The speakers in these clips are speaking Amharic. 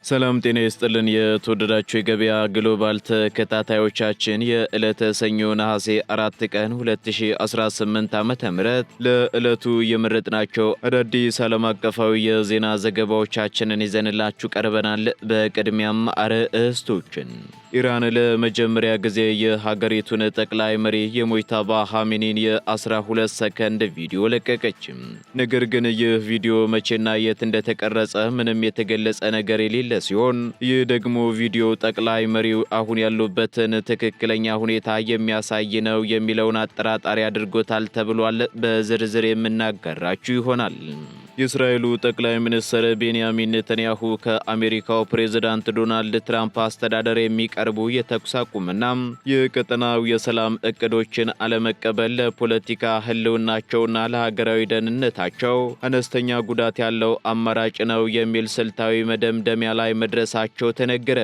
ሰላም ጤና ይስጥልን የተወደዳችሁ የገበያ ግሎባል ተከታታዮቻችን የዕለተ ሰኞ ነሐሴ 4 ቀን 2018 ዓ.ም ለዕለቱ የመረጥናቸው አዳዲስ ዓለም አቀፋዊ የዜና ዘገባዎቻችንን ይዘንላችሁ ቀርበናል። በቅድሚያም አርዕስቶችን ኢራን ለመጀመሪያ ጊዜ የሀገሪቱን ጠቅላይ መሪ የሞጅተባ ኻሜኒን የ12 ሰከንድ ቪዲዮ ለቀቀች። ነገር ግን ይህ ቪዲዮ መቼና የት እንደተቀረጸ ምንም የተገለጸ ነገር የሌለ ሲሆን ይህ ደግሞ ቪዲዮ ጠቅላይ መሪው አሁን ያሉበትን ትክክለኛ ሁኔታ የሚያሳይ ነው የሚለውን አጠራጣሪ አድርጎታል ተብሏል። በዝርዝር የምናጋራችሁ ይሆናል። የእስራኤሉ ጠቅላይ ሚኒስትር ቤንያሚን ኔታንያሁ ከአሜሪካው ፕሬዝዳንት ዶናልድ ትራምፕ አስተዳደር የሚቀርቡ የተኩስ አቁምና የቀጠናው የሰላም እቅዶችን አለመቀበል ለፖለቲካ ህልውናቸውና ለሀገራዊ ደህንነታቸው አነስተኛ ጉዳት ያለው አማራጭ ነው የሚል ስልታዊ መደምደሚያ ላይ መድረሳቸው ተነገረ።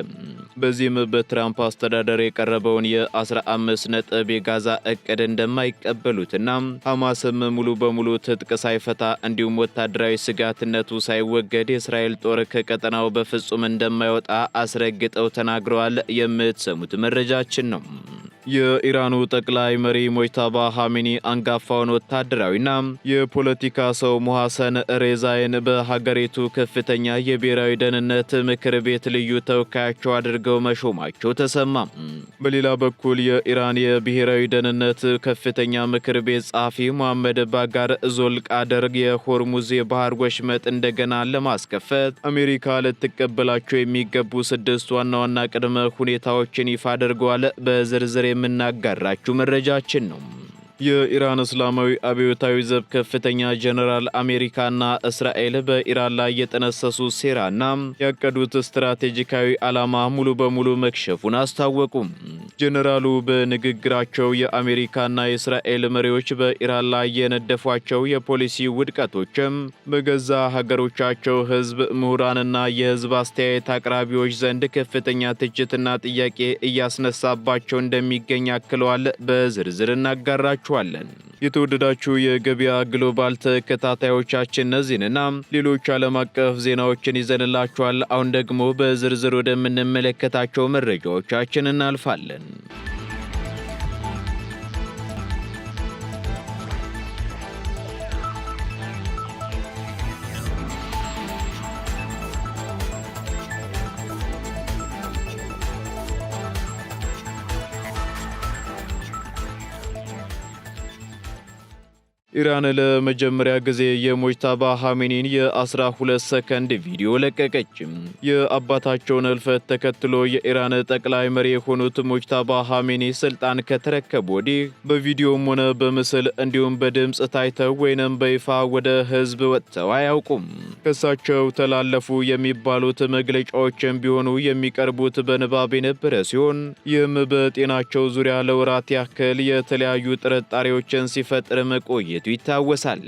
በዚህም በትራምፕ አስተዳደር የቀረበውን የ15 ነጥብ የጋዛ እቅድ እንደማይቀበሉትና ሐማስም ሙሉ በሙሉ ትጥቅ ሳይፈታ እንዲሁም ወታደራዊ ስጋትነቱ ሳይወገድ የእስራኤል ጦር ከቀጠናው በፍጹም እንደማይወጣ አስረግጠው ተናግረዋል። የምትሰሙት መረጃችን ነው። የኢራኑ ጠቅላይ መሪ ሞጅተባ ኻሜኒ አንጋፋውን ወታደራዊና የፖለቲካ ሰው ሞሐሰን ሬዛይን በሀገሪቱ ከፍተኛ የብሔራዊ ደህንነት ምክር ቤት ልዩ ተወካያቸው አድርገው መሾማቸው ተሰማ። በሌላ በኩል የኢራን የብሔራዊ ደህንነት ከፍተኛ ምክር ቤት ጸሐፊ መሐመድ ባጋር ዞልቃደር የሆርሙዝ የባህር ወሽመጥ እንደገና ለማስከፈት አሜሪካ ልትቀበላቸው የሚገቡ 6 ዋና ዋና ቅድመ ሁኔታዎችን ይፋ አድርገዋል። በዝርዝር የምናጋራችሁ መረጃችን ነው። የኢራን እስላማዊ አብዮታዊ ዘብ ከፍተኛ ጀነራል አሜሪካና እስራኤል በኢራን ላይ የጠነሰሱ ሴራና ያቀዱት ስትራቴጂካዊ ዓላማ ሙሉ በሙሉ መክሸፉን አስታወቁ። ጀነራሉ በንግግራቸው የአሜሪካና የእስራኤል መሪዎች በኢራን ላይ የነደፏቸው የፖሊሲ ውድቀቶችም በገዛ ሀገሮቻቸው ሕዝብ፣ ምሁራንና የሕዝብ አስተያየት አቅራቢዎች ዘንድ ከፍተኛ ትችትና ጥያቄ እያስነሳባቸው እንደሚገኝ አክለዋል። በዝርዝር እናጋራችኋለን። የተወደዳችሁ የገበያ ግሎባል ተከታታዮቻችን እነዚህንና ሌሎች ዓለም አቀፍ ዜናዎችን ይዘንላችኋል። አሁን ደግሞ በዝርዝር ወደምንመለከታቸው መረጃዎቻችን እናልፋለን። ኢራን ለመጀመሪያ ጊዜ የሞጅተባ ኻሜኒን የ12 ሰከንድ ቪዲዮ ለቀቀች። የአባታቸውን ሕልፈት ተከትሎ የኢራን ጠቅላይ መሪ የሆኑት ሞጅተባ ኻሜኒ ስልጣን ከተረከቡ ወዲህ በቪዲዮም ሆነ በምስል እንዲሁም በድምፅ ታይተው ወይንም በይፋ ወደ ሕዝብ ወጥተው አያውቁም። ከሳቸው ተላለፉ የሚባሉት መግለጫዎችን ቢሆኑ የሚቀርቡት በንባብ የነበረ ሲሆን ይህም በጤናቸው ዙሪያ ለወራት ያክል የተለያዩ ጥርጣሬዎችን ሲፈጥር መቆየት ይታወሳል።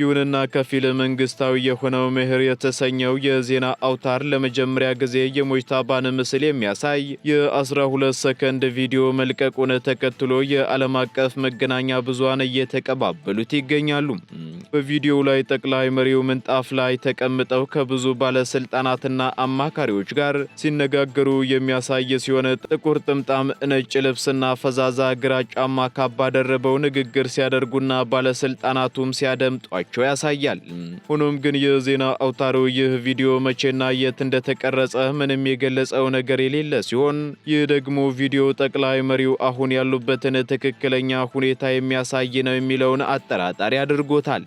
ይሁንና ከፊል መንግስታዊ የሆነው ምህር የተሰኘው የዜና አውታር ለመጀመሪያ ጊዜ የሞጅተባን ምስል የሚያሳይ የ12 ሰከንድ ቪዲዮ መልቀቁን ተከትሎ የዓለም አቀፍ መገናኛ ብዙሃን እየተቀባበሉት ይገኛሉ። በቪዲዮው ላይ ጠቅላይ መሪው ምንጣፍ ላይ ተቀምጠው ከብዙ ባለስልጣናትና አማካሪዎች ጋር ሲነጋገሩ የሚያሳይ ሲሆን ጥቁር ጥምጣም፣ ነጭ ልብስና ፈዛዛ ግራጫማ ካባ ደርበው ንግግር ሲያደርጉና ባለስልጣናቱም ሲያደምጧቸው ያሳያል። ሆኖም ግን የዜና አውታሩ ይህ ቪዲዮ መቼና የት እንደተቀረጸ ምንም የገለጸው ነገር የሌለ ሲሆን ይህ ደግሞ ቪዲዮ ጠቅላይ መሪው አሁን ያሉበትን ትክክለኛ ሁኔታ የሚያሳይ ነው የሚለውን አጠራጣሪ አድርጎታል።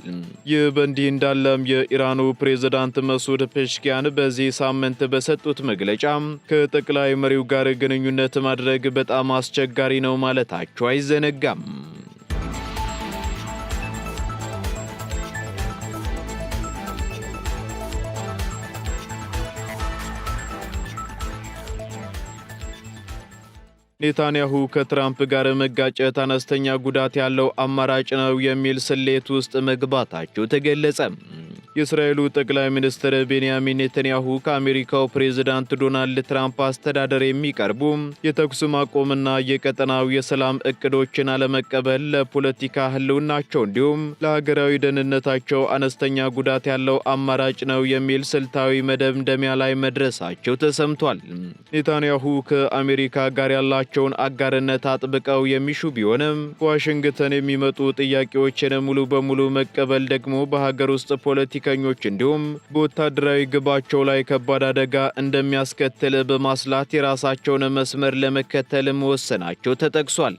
ይህ በእንዲህ እንዳለም የኢራኑ ፕሬዝዳንት መሱድ ፔሽኪያን በዚህ ሳምንት በሰጡት መግለጫ ከጠቅላይ መሪው ጋር ግንኙነት ማድረግ በጣም አስቸጋሪ ነው ማለታቸው አይዘነጋም። ኔታንያሁ ከትራምፕ ጋር መጋጨት አነስተኛ ጉዳት ያለው አማራጭ ነው የሚል ስሌት ውስጥ መግባታቸው ተገለጸ። የእስራኤሉ ጠቅላይ ሚኒስትር ቤንያሚን ኔታንያሁ ከአሜሪካው ፕሬዝዳንት ዶናልድ ትራምፕ አስተዳደር የሚቀርቡ የተኩስ ማቆምና የቀጠናው የሰላም እቅዶችን አለመቀበል ለፖለቲካ ህልውናቸው እንዲሁም ለሀገራዊ ደህንነታቸው አነስተኛ ጉዳት ያለው አማራጭ ነው የሚል ስልታዊ መደምደሚያ ላይ መድረሳቸው ተሰምቷል። ኔታንያሁ ከአሜሪካ ጋር ያላቸውን አጋርነት አጥብቀው የሚሹ ቢሆንም ከዋሽንግተን የሚመጡ ጥያቄዎችን ሙሉ በሙሉ መቀበል ደግሞ በሀገር ውስጥ ፖለቲከኞች እንዲሁም በወታደራዊ ግባቸው ላይ ከባድ አደጋ እንደሚያስከትል በማስላት የራሳቸውን መስመር ለመከተል መወሰናቸው ተጠቅሷል።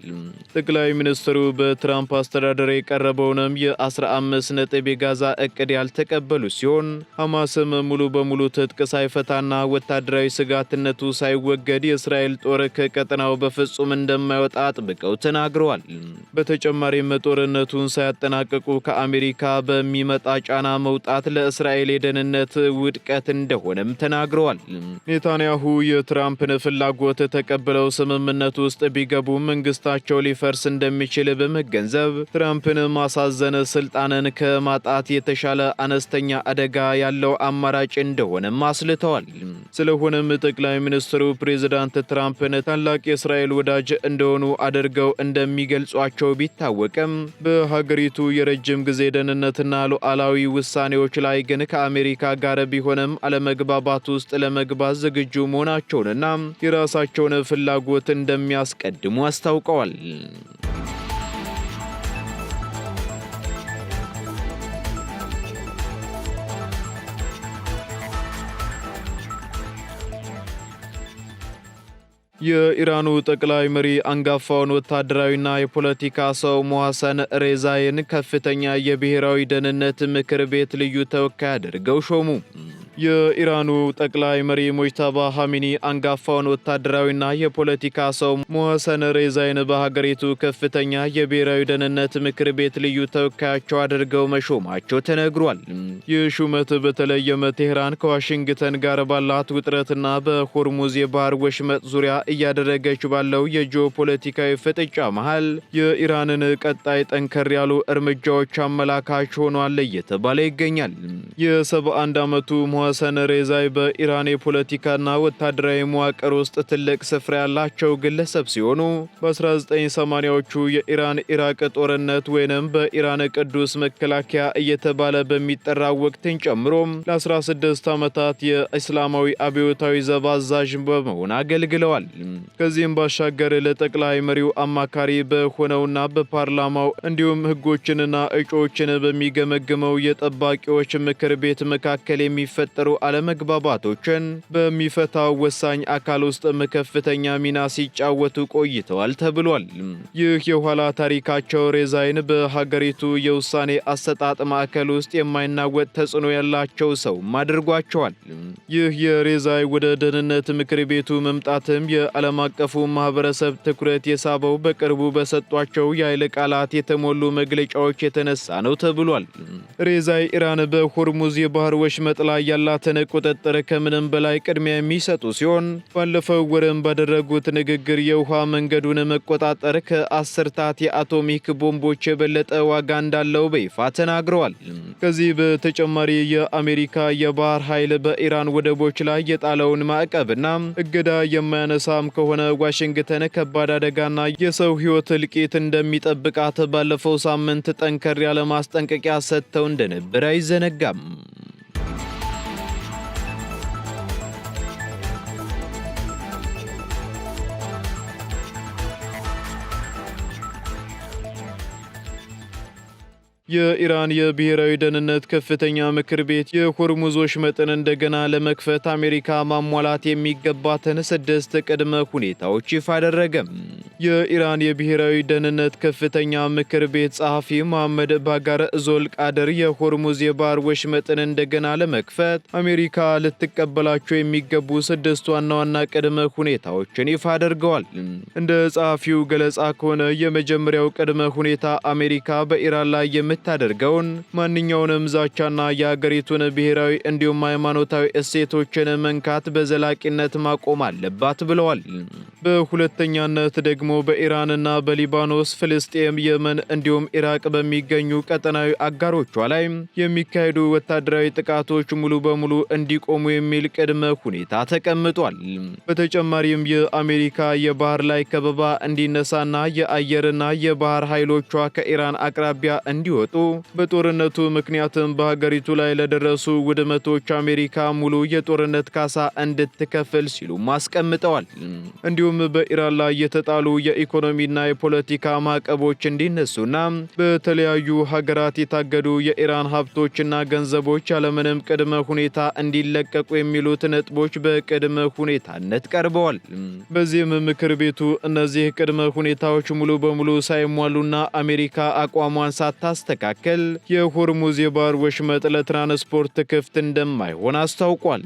ጠቅላይ ሚኒስትሩ በትራምፕ አስተዳደር የቀረበውንም የ15 ነጥብ የጋዛ እቅድ ያልተቀበሉ ሲሆን ሐማስም ሙሉ በሙሉ ትጥቅ ሳይፈታና ወታደራዊ ስጋትነቱ ሳይወገድ የእስራኤል ጦር ከቀጠናው በፍጹም እንደማይወጣ አጥብቀው ተናግረዋል። በተጨማሪም ጦርነቱን ሳያጠናቅቁ ከአሜሪካ በሚመጣ ጫና መውጣት ለእስራኤል የደህንነት ውድቀት እንደሆነም ተናግረዋል። ኔታንያሁ የትራምፕን ፍላጎት ተቀብለው ስምምነት ውስጥ ቢገቡ መንግስታቸው ሊፈርስ እንደሚችል በመገንዘብ ትራምፕን ማሳዘን ስልጣንን ከማጣት የተሻለ አነስተኛ አደጋ ያለው አማራጭ እንደሆነም አስልተዋል። ስለሆነም ጠቅላይ ሚኒስትሩ ፕሬዝዳንት ትራምፕን ታላቅ የእስራኤል ወዳጅ እንደሆኑ አድርገው እንደሚገልጿቸው ቢታወቅም በሀገሪቱ የረጅም ጊዜ ደህንነትና ሉዓላዊ ውሳኔዎች ላይ ግን ከአሜሪካ ጋር ቢሆንም አለመግባባት ውስጥ ለመግባት ዝግጁ መሆናቸውንና የራሳቸውን ፍላጎት እንደሚያስቀድሙ አስታውቀዋል። የኢራኑ ጠቅላይ መሪ አንጋፋውን ወታደራዊና የፖለቲካ ሰው ሞሐሰን ሬዛይን ከፍተኛ የብሔራዊ ደህንነት ምክር ቤት ልዩ ተወካይ አድርገው ሾሙ። የኢራኑ ጠቅላይ መሪ ሙጅተባ ኻሜኒ አንጋፋውን ወታደራዊና የፖለቲካ ሰው ሞሐሰን ሬዛይን በሀገሪቱ ከፍተኛ የብሔራዊ ደህንነት ምክር ቤት ልዩ ተወካያቸው አድርገው መሾማቸው ተነግሯል። ይህ ሹመት በተለይም ቴህራን ከዋሽንግተን ጋር ባላት ውጥረትና በሆርሙዝ የባህር ወሽመጥ ዙሪያ እያደረገች ባለው የጂኦፖለቲካዊ ፍጥጫ መሃል የኢራንን ቀጣይ ጠንከር ያሉ እርምጃዎች አመላካች ሆኗል እየተባለ ይገኛል። የ71 ዓመቱ ሞሐሰን ሬዛይ በኢራን የፖለቲካና ወታደራዊ መዋቅር ውስጥ ትልቅ ስፍራ ያላቸው ግለሰብ ሲሆኑ በ1980ዎቹ የኢራን ኢራቅ ጦርነት ወይንም በኢራን ቅዱስ መከላከያ እየተባለ በሚጠራው ወቅትን ጨምሮ ለ16 ዓመታት የእስላማዊ አብዮታዊ ዘብ አዛዥ በመሆን አገልግለዋል። ከዚህም ባሻገር ለጠቅላይ መሪው አማካሪ በሆነውና በፓርላማው እንዲሁም ህጎችንና እጩዎችን በሚገመግመው የጠባቂዎች ምክር ቤት መካከል የሚፈጠሩ አለመግባባቶችን በሚፈታው ወሳኝ አካል ውስጥ ከፍተኛ ሚና ሲጫወቱ ቆይተዋል ተብሏል። ይህ የኋላ ታሪካቸው ሬዛይን በሀገሪቱ የውሳኔ አሰጣጥ ማዕከል ውስጥ የማይናወጥ ተጽዕኖ ያላቸው ሰውም አድርጓቸዋል። ይህ የሬዛይ ወደ ደህንነት ምክር ቤቱ መምጣትም የዓለም አቀፉ ማህበረሰብ ትኩረት የሳበው በቅርቡ በሰጧቸው የኃይል ቃላት የተሞሉ መግለጫዎች የተነሳ ነው ተብሏል። ሬዛይ ኢራን በሆርሙዝ የባህር ወሽመጥ ላይ ያላትን ቁጥጥር ከምንም በላይ ቅድሚያ የሚሰጡ ሲሆን ባለፈው ወርም ባደረጉት ንግግር የውሃ መንገዱን መቆጣጠር ከአስርታት የአቶሚክ ቦምቦች የበለጠ ዋጋ እንዳለው በይፋ ተናግረዋል። ከዚህ በተጨማሪ የአሜሪካ የባህር ኃይል በኢራን ወደቦች ላይ የጣለውን ማዕቀብና እገዳ የማያነሳም ከሆነ ዋሽንግተን ከባድ አደጋና የሰው ሕይወት እልቂት እንደሚጠብቃት ባለፈው ሳምንት ጠንከር ያለ ማስጠንቀቂያ ሰጥተው እንደነበር አይዘነጋም። የኢራን የብሔራዊ ደህንነት ከፍተኛ ምክር ቤት የሆርሙዝ ወሽመጥን እንደገና ለመክፈት አሜሪካ ማሟላት የሚገባትን 6 ቅድመ ሁኔታዎች ይፋ አደረገ። የኢራን የብሔራዊ ደህንነት ከፍተኛ ምክር ቤት ጸሐፊ መሐመድ ባጋር ዞልቃድር የሆርሙዝ የባህር ወሽመጥን እንደገና ለመክፈት አሜሪካ ልትቀበላቸው የሚገቡ 6 ዋና ዋና ቅድመ ሁኔታዎችን ይፋ አድርገዋል። እንደ ጸሐፊው ገለጻ ከሆነ የመጀመሪያው ቅድመ ሁኔታ አሜሪካ በኢራን ላይ የምታደርገውን ማንኛውንም ዛቻና የሀገሪቱን ብሔራዊ እንዲሁም ሃይማኖታዊ እሴቶችን መንካት በዘላቂነት ማቆም አለባት ብለዋል። በሁለተኛነት ደግሞ በኢራንና በሊባኖስ፣ ፍልስጤም፣ የመን እንዲሁም ኢራቅ በሚገኙ ቀጠናዊ አጋሮቿ ላይ የሚካሄዱ ወታደራዊ ጥቃቶች ሙሉ በሙሉ እንዲቆሙ የሚል ቅድመ ሁኔታ ተቀምጧል። በተጨማሪም የአሜሪካ የባህር ላይ ከበባ እንዲነሳና የአየርና የባህር ኃይሎቿ ከኢራን አቅራቢያ እንዲወጡ፣ በጦርነቱ ምክንያትም በሀገሪቱ ላይ ለደረሱ ውድመቶች አሜሪካ ሙሉ የጦርነት ካሳ እንድትከፍል ሲሉም አስቀምጠዋል። እንዲሁም በኢራን ላይ የተጣሉ የኢኮኖሚና የፖለቲካ ማዕቀቦች እንዲነሱና በተለያዩ ሀገራት የታገዱ የኢራን ሀብቶችና ገንዘቦች ያለምንም ቅድመ ሁኔታ እንዲለቀቁ የሚሉት ነጥቦች በቅድመ ሁኔታነት ቀርበዋል። በዚህም ምክር ቤቱ እነዚህ ቅድመ ሁኔታዎች ሙሉ በሙሉ ሳይሟሉና አሜሪካ አቋሟን ሳታስተካከል የሆርሙዝ የባህር ወሽመጥ ለትራንስፖርት ክፍት እንደማይሆን አስታውቋል።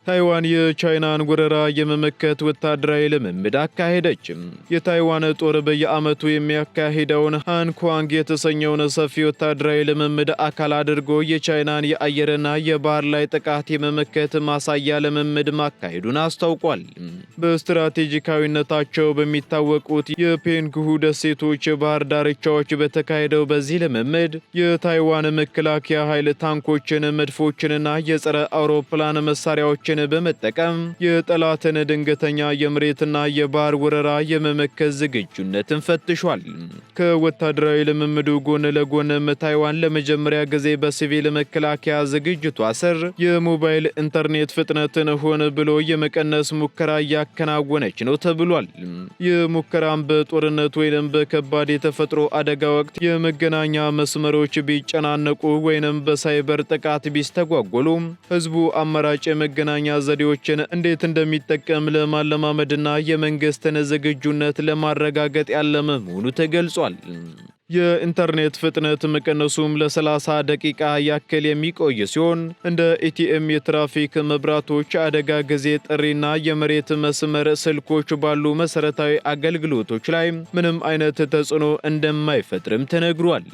ታይዋን የቻይናን ወረራ የመመከት ወታደራዊ ልምምድ አካሄደች። የታይዋን ጦር በየዓመቱ የሚያካሂደውን ሃንኳንግ የተሰኘውን ሰፊ ወታደራዊ ልምምድ አካል አድርጎ የቻይናን የአየርና የባህር ላይ ጥቃት የመመከት ማሳያ ልምምድ ማካሄዱን አስታውቋል። በስትራቴጂካዊነታቸው በሚታወቁት የፔንግሁ ደሴቶች የባህር ዳርቻዎች በተካሄደው በዚህ ልምምድ የታይዋን መከላከያ ኃይል ታንኮችን፣ መድፎችንና የጸረ አውሮፕላን መሳሪያዎችን በመጠቀም የጠላትን ድንገተኛ የመሬትና የባህር ወረራ የመመከት ዝግጁነትን ፈትሿል። ከወታደራዊ ልምምዱ ጎን ለጎንም ታይዋን ለመጀመሪያ ጊዜ በሲቪል መከላከያ ዝግጅቷ ስር የሞባይል ኢንተርኔት ፍጥነትን ሆን ብሎ የመቀነስ ሙከራ እያከናወነች ነው ተብሏል። ይህ ሙከራም በጦርነት ወይንም በከባድ የተፈጥሮ አደጋ ወቅት የመገናኛ መስመሮች ቢጨናነቁ ወይንም በሳይበር ጥቃት ቢስተጓጎሉ ህዝቡ አማራጭ የመገናኛ ዘዴዎችን እንዴት እንደሚጠቀም ለማለማመድና የመንግስትን ዝግጁነት ለማረጋገጥ ያለመ መሆኑ ተገልጿል። የኢንተርኔት ፍጥነት መቀነሱም ለ30 ደቂቃ ያክል የሚቆይ ሲሆን እንደ ኤቲኤም፣ የትራፊክ መብራቶች፣ አደጋ ጊዜ ጥሪና የመሬት መስመር ስልኮች ባሉ መሰረታዊ አገልግሎቶች ላይ ምንም አይነት ተጽዕኖ እንደማይፈጥርም ተነግሯል።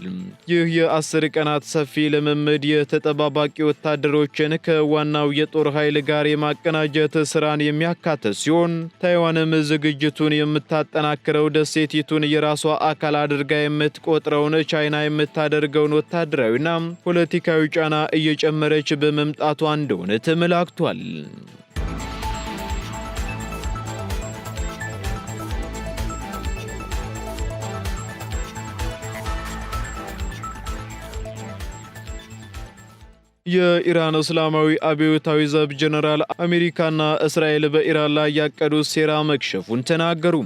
ይህ የ10 ቀናት ሰፊ ልምምድ የተጠባባቂ ወታደሮችን ከዋናው የጦር ኃይል ጋር የማቀናጀት ስራን የሚያካትት ሲሆን ታይዋንም ዝግጅቱን የምታጠናክረው ደሴቲቱን የራሷ አካል አድርጋ ቆጥረውን ቻይና የምታደርገውን ወታደራዊና ፖለቲካዊ ጫና እየጨመረች በመምጣቷ እንደሆነ ተመላክቷል። የኢራን እስላማዊ አብዮታዊ ዘብ ጀነራል አሜሪካና እስራኤል በኢራን ላይ ያቀዱት ሴራ መክሸፉን ተናገሩ።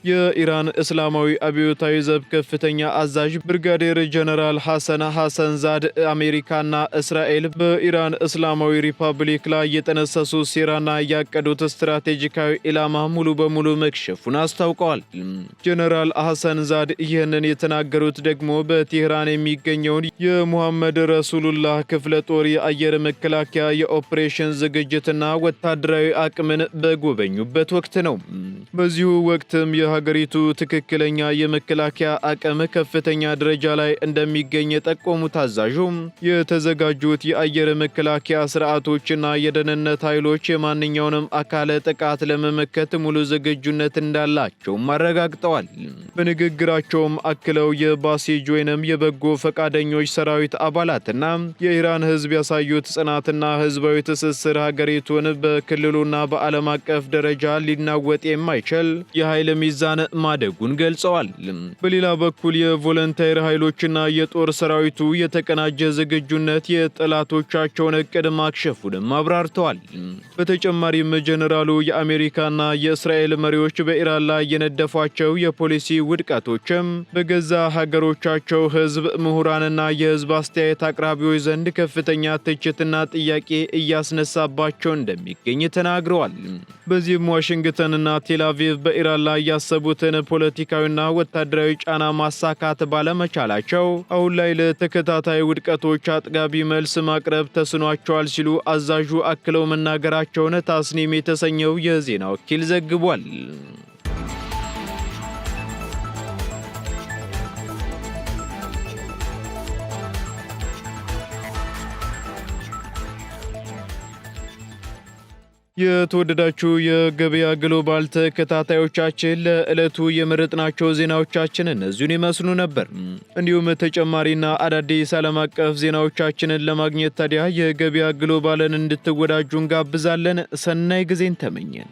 የኢራን እስላማዊ አብዮታዊ ዘብ ከፍተኛ አዛዥ ብርጋዴር ጀነራል ሐሰን ዛድ አሜሪካና እስራኤል በኢራን እስላማዊ ሪፐብሊክ ላይ የጠነሰሱ ሴራና ያቀዱት ስትራቴጂካዊ ኢላማ ሙሉ በሙሉ መክሸፉን አስታውቀዋል። ጀነራል ሐሰን ዛድ ይህንን የተናገሩት ደግሞ በቴህራን የሚገኘውን የሙሐመድ ረሱሉላህ ክፍለ ጦር የአየር መከላከያ የኦፕሬሽን ዝግጅትና ወታደራዊ አቅምን በጎበኙበት ወቅት ነው። በዚሁ ወቅትም የሀገሪቱ ትክክለኛ የመከላከያ አቅም ከፍተኛ ደረጃ ላይ እንደሚገኝ የጠቆሙት አዛዡ የተዘጋጁት የአየር መከላከያ ስርዓቶችና የደህንነት ኃይሎች የማንኛውንም አካል ጥቃት ለመመከት ሙሉ ዝግጁነት እንዳላቸውም አረጋግጠዋል። በንግግራቸውም አክለው የባሲጅ ወይንም የበጎ ፈቃደኞች ሰራዊት አባላትና የኢራን ሕዝብ ያሳዩት ጽናትና ህዝባዊ ትስስር ሀገሪቱን በክልሉና በዓለም አቀፍ ደረጃ ሊናወጥ የማይችል የኃይል ሚዛን ማደጉን ገልጸዋል። በሌላ በኩል የቮለንታይር ኃይሎችና የጦር ሰራዊቱ የተቀናጀ ዝግጁነት የጠላቶቻቸውን እቅድ ማክሸፉንም አብራርተዋል። በተጨማሪም ጀነራሉ የአሜሪካና የእስራኤል መሪዎች በኢራን ላይ የነደፏቸው የፖሊሲ ውድቀቶችም በገዛ ሀገሮቻቸው ህዝብ፣ ምሁራንና የህዝብ አስተያየት አቅራቢዎች ዘንድ ከፍተኛ ትችትና ጥያቄ እያስነሳባቸው እንደሚገኝ ተናግረዋል። በዚህም ዋሽንግተንና ቴልአቪቭ በኢራን ላይ ያሰቡትን ፖለቲካዊና ወታደራዊ ጫና ማሳካት ባለመቻላቸው አሁን ላይ ለተከታታይ ውድቀቶች አጥጋቢ መልስ ማቅረብ ተስኗቸዋል ሲሉ አዛዡ አክለው መናገራቸውን ታስኒም የተሰኘው የዜና ወኪል ዘግቧል። የተወደዳችሁ የገበያ ግሎባል ተከታታዮቻችን ለዕለቱ የመረጥናቸው ዜናዎቻችን እነዚህን ይመስሉ ነበር። እንዲሁም ተጨማሪና አዳዲስ ዓለም አቀፍ ዜናዎቻችንን ለማግኘት ታዲያ የገበያ ግሎባልን እንድትወዳጁ እንጋብዛለን። ሰናይ ጊዜን ተመኘን።